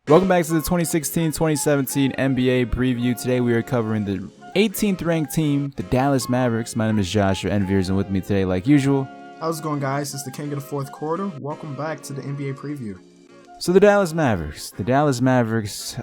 Welcome back to the 2016-2017 NBA preview. Today we are covering the 18th ranked team, the Dallas Mavericks. My name is Joshua Envyerz, and with me today, like usual, how's it going, guys? It's the king of the fourth quarter. Welcome back to the NBA preview. So the Dallas Mavericks,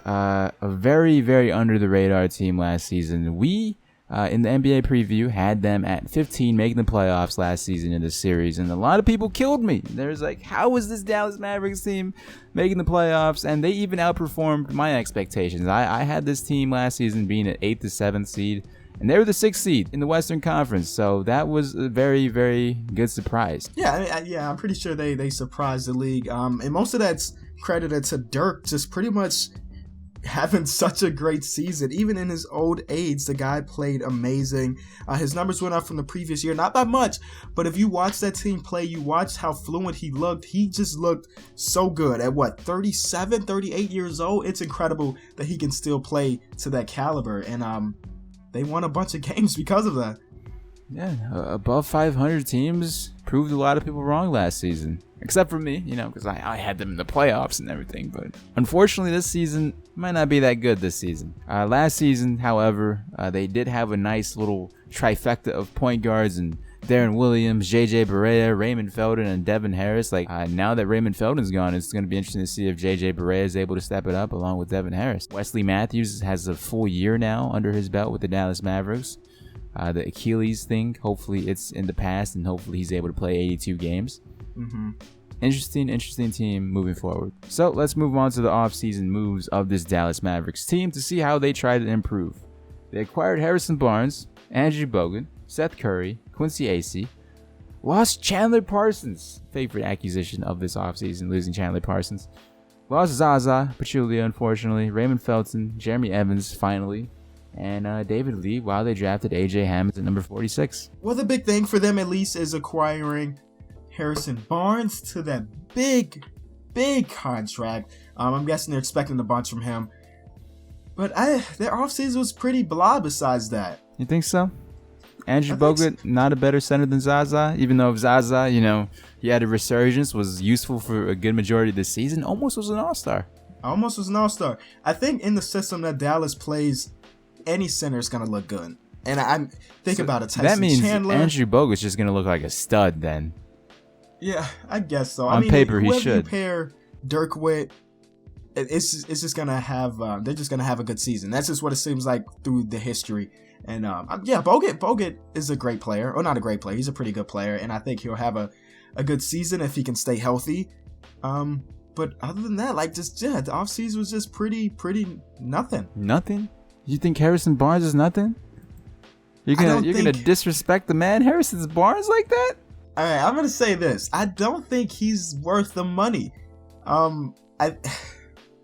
a very, very under the radar team last season. We, in the NBA preview, had them at 15 making the playoffs last season in this series, and a lot of people killed me. There's like, how is this Dallas Mavericks team making the playoffs? And they even outperformed my expectations. I had this team last season being an 8th to 7th seed, and they were the 6th seed in the Western Conference, so that was a very, very good surprise. Yeah, I'm pretty sure they surprised the league, and most of that's credited to Dirk just pretty much having such a great season. Even in his old age, the guy played amazing. His numbers went up from the previous year, not by much, but if you watch that team play, you watch how fluent he looked. He just looked so good at 37, 38 years old. It's incredible that he can still play to that caliber, and they won a bunch of games because of that. Yeah, above 500 teams proved a lot of people wrong last season. Except for me, because I had them in the playoffs and everything. But unfortunately, this season might not be that good this season. Last season, however, they did have a nice little trifecta of point guards and Darren Williams, JJ Barea, Raymond Felton, and Devin Harris. Now that Raymond Felton's gone, it's going to be interesting to see if JJ Barea is able to step it up along with Devin Harris. Wesley Matthews has a full year now under his belt with the Dallas Mavericks. The Achilles thing, hopefully it's in the past, and hopefully he's able to play 82 games. Mm-hmm. Interesting team moving forward. So let's move on to the offseason moves of this Dallas Mavericks team to see how they try to improve. They acquired Harrison Barnes, Andrew Bogut, Seth Curry, Quincy Acey, lost Chandler Parsons, favorite acquisition of this offseason, losing Chandler Parsons. Lost Zaza Pachulia, unfortunately, Raymond Felton, Jeremy Evans, finally, and David Lee, while they drafted A.J. Hammond at number 46. Well, the big thing for them, at least, is acquiring Harrison Barnes to that big contract. I'm guessing they're expecting a bunch from him. But their offseason was pretty blah besides that. You think so? Andrew Bogut, so. Not a better center than Zaza, even though Zaza, he had a resurgence, was useful for a good majority of the season, almost was an all-star. I think in the system that Dallas plays, any center is going to look good. And I'm about it. That means Chandler, Andrew Bogut's just going to look like a stud then. Yeah, I guess so. On paper, he should. Whoever you pair Dirk with, it's just going to have, they're just going to have a good season. That's just what it seems like through the history. And Bogut is a great player. Or not a great player. He's a pretty good player. And I think he'll have a good season if he can stay healthy. But other than that, the offseason was just pretty nothing. Nothing? You think Harrison Barnes is nothing? You're gonna disrespect the man Harrison Barnes like that? All right, I'm gonna say this. I don't think he's worth the money. All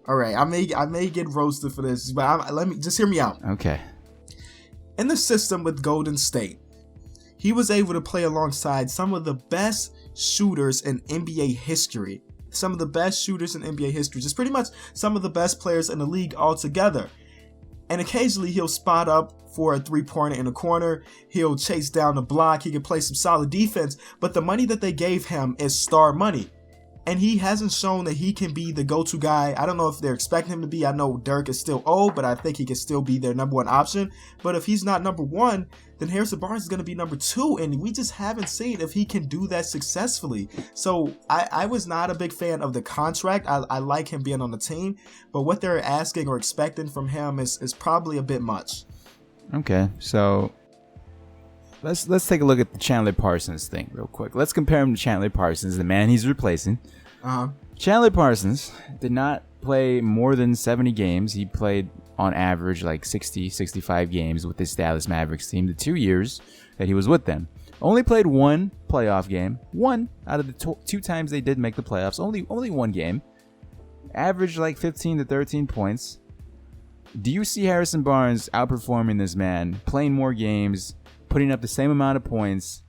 right, I may get roasted for this, but let me just hear me out. Okay. In the system with Golden State, he was able to play alongside some of the best shooters in NBA history. Just pretty much some of the best players in the league altogether. And occasionally he'll spot up for a three-pointer in a corner. He'll chase down the block. He can play some solid defense. But the money that they gave him is star money. And he hasn't shown that he can be the go-to guy. I don't know if they're expecting him to be. I know Dirk is still old, but I think he can still be their number one option. But if he's not number one, then Harrison Barnes is going to be number two. And we just haven't seen if he can do that successfully. So I was not a big fan of the contract. I like him being on the team. But what they're asking or expecting from him is probably a bit much. Okay, so let's take a look at the Chandler Parsons thing real quick. Let's compare him to Chandler Parsons, the man he's replacing. Chandler Parsons did not play more than 70 games. He played on average 65 games with this Dallas Mavericks team the 2 years that he was with them. Only played one playoff game. One out of the two times they did make the playoffs. Only one game. Averaged 15 to 13 points. Do you see Harrison Barnes outperforming this man, playing more games, putting up the same amount of points,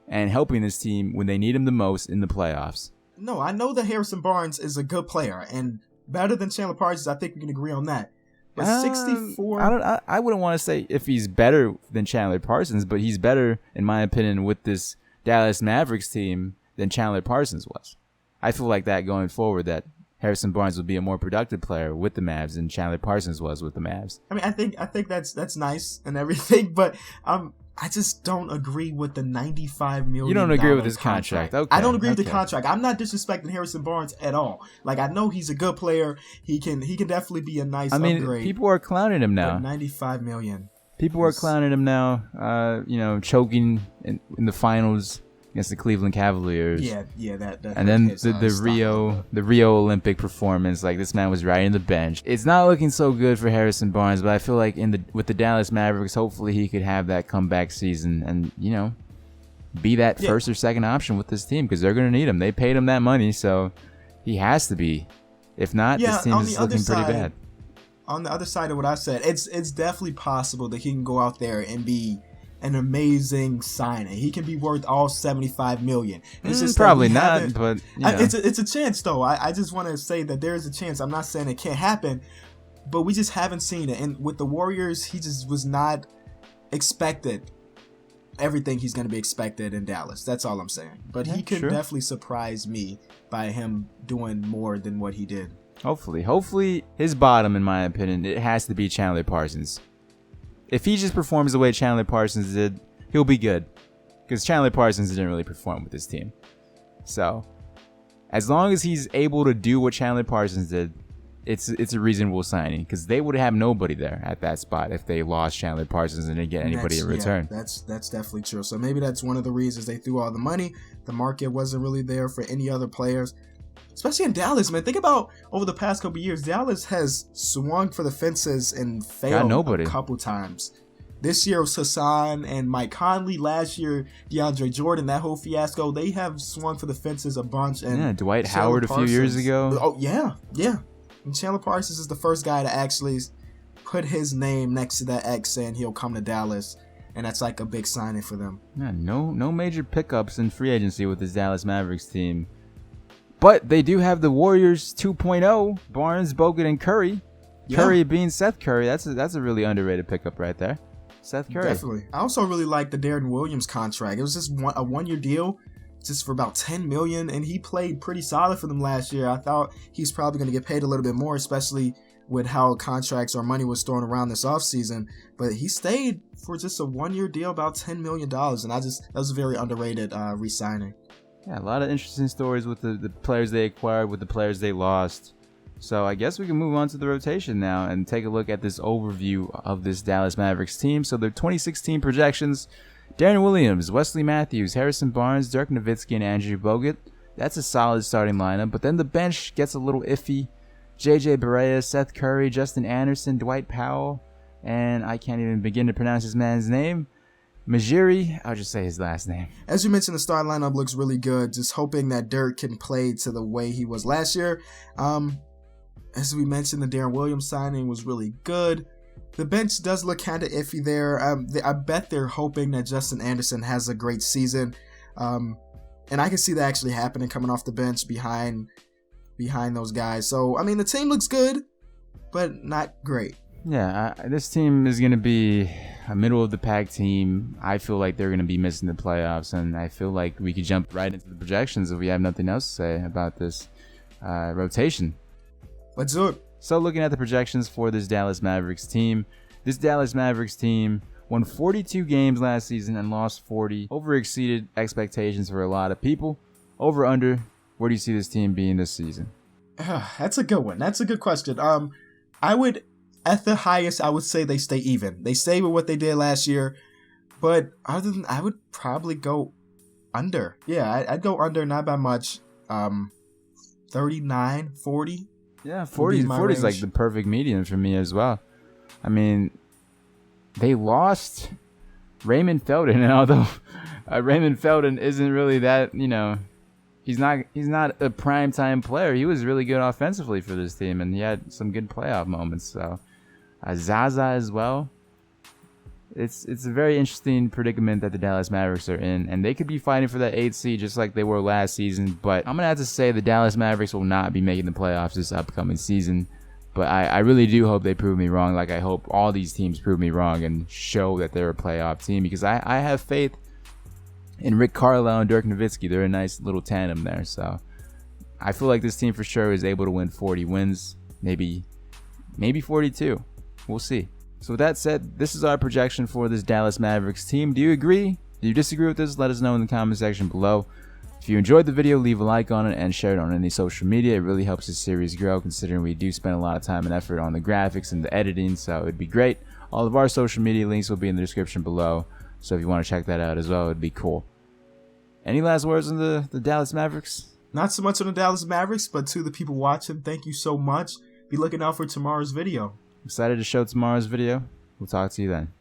and helping this team when they need him the most in the playoffs? No, I know that Harrison Barnes is a good player, and better than Chandler Parsons. I think we can agree on that. But 64... I wouldn't want to say if he's better than Chandler Parsons, but he's better, in my opinion, with this Dallas Mavericks team than Chandler Parsons was. I feel like that going forward, that Harrison Barnes will be a more productive player with the Mavs than Chandler Parsons was with the Mavs. I mean, I think that's nice and everything, but I just don't agree with the $95 million. You don't agree with his contract. Okay. I don't agree with the contract. I'm not disrespecting Harrison Barnes at all. Like, I know he's a good player. He can definitely be a nice upgrade. People are clowning him now. $95 million. People are clowning him now. Choking in the finals against the Cleveland Cavaliers. Yeah, that. And then the Rio Olympic performance, like this man was riding the bench. It's not looking so good for Harrison Barnes, but I feel like with the Dallas Mavericks, hopefully he could have that comeback season and be that first or second option with this team because they're gonna need him. They paid him that money, so he has to be. If not, this team is looking pretty bad. On the other side of what I said, it's definitely possible that he can go out there and be an amazing signing. He can be worth all $75 million. It's just probably not, but it's a chance though. I just want to say that there is a chance. I'm not saying it can't happen, but we just haven't seen it. And with the Warriors, he just was not expected everything he's going to be expected in Dallas. That's all I'm saying. But he could definitely surprise me by him doing more than what he did. Hopefully his bottom, in my opinion, it has to be Chandler Parsons. If he just performs the way Chandler Parsons did, he'll be good. Because Chandler Parsons didn't really perform with this team. So, as long as he's able to do what Chandler Parsons did, it's a reasonable signing. Because they would have nobody there at that spot if they lost Chandler Parsons and didn't get anybody in return. That's definitely true. So maybe that's one of the reasons they threw all the money. The market wasn't really there for any other players. Especially in Dallas, man. Think about over the past couple of years, Dallas has swung for the fences and failed a couple times. This year was Hassan and Mike Conley. Last year, DeAndre Jordan. That whole fiasco, they have swung for the fences a bunch. And Dwight Howard a few years ago. Oh, yeah. And Chandler Parsons is the first guy to actually put his name next to that X saying he'll come to Dallas. And that's like a big signing for them. Yeah, no major pickups in free agency with this Dallas Mavericks team. But they do have the Warriors 2.0, Barnes, Bogut, and Curry. Yeah. Curry being Seth Curry, that's a really underrated pickup right there. Seth Curry. Definitely. I also really like the Darren Williams contract. It was just a one-year deal, just for about $10 million, and he played pretty solid for them last year. I thought he's probably going to get paid a little bit more, especially with how contracts or money was thrown around this offseason. But he stayed for just a one-year deal, about $10 million, and that was a very underrated re-signing. Yeah, a lot of interesting stories with the players they acquired, with the players they lost. So I guess we can move on to the rotation now and take a look at this overview of this Dallas Mavericks team. So their 2016 projections: Darren Williams, Wesley Matthews, Harrison Barnes, Dirk Nowitzki, and Andrew Bogut. That's a solid starting lineup, but then the bench gets a little iffy. JJ Barea, Seth Curry, Justin Anderson, Dwight Powell, and I can't even begin to pronounce this man's name. Majiri, I'll just say his last name. As you mentioned, the starting lineup looks really good. Just hoping that Dirk can play to the way he was last year. As we mentioned, the Darren Williams signing was really good. The bench does look kind of iffy there. I bet they're hoping that Justin Anderson has a great season. And I can see that actually happening, coming off the bench behind those guys. So, I mean, the team looks good, but not great. Yeah, this team is going to be a middle-of-the-pack team. I feel like they're going to be missing the playoffs, and I feel like we could jump right into the projections if we have nothing else to say about this rotation. Let's do it. So looking at the projections for this Dallas Mavericks team won 42 games last season and lost 40. Over-exceeded expectations for a lot of people. Over-under, where do you see this team being this season? That's a good one. That's a good question. I would... At the highest, I would say they stay even. They stay with what they did last year. But other than, I would probably go under. Yeah, I'd go under, not by much. 39, 40. Yeah, 40 is like the perfect median for me as well. I mean, they lost Raymond Felton, and although Raymond Felton isn't really that, he's not a primetime player. He was really good offensively for this team, and he had some good playoff moments. So, Zaza as well. It's a very interesting predicament that the Dallas Mavericks are in, and they could be fighting for that 8th seed just like they were last season. But I'm gonna have to say the Dallas Mavericks will not be making the playoffs this upcoming season. But I really do hope they prove me wrong. Like I hope all these teams prove me wrong and show that they're a playoff team, because I have faith in Rick Carlisle and Dirk Nowitzki. They're a nice little tandem there. So I feel like this team for sure is able to win 40 wins, maybe 42. We'll see. So with that said, this is our projection for this Dallas Mavericks team. Do you agree? Do you disagree with this? Let us know in the comment section below. If you enjoyed the video, leave a like on it and share it on any social media. It really helps the series grow, considering we do spend a lot of time and effort on the graphics and the editing, so it'd be great. All of our social media links will be in the description below, so if you want to check that out as well, it'd be cool. Any last words on the Dallas Mavericks? Not so much on the Dallas Mavericks, but to the people watching, thank you so much. Be looking out for tomorrow's video. Excited to show tomorrow's video. We'll talk to you then.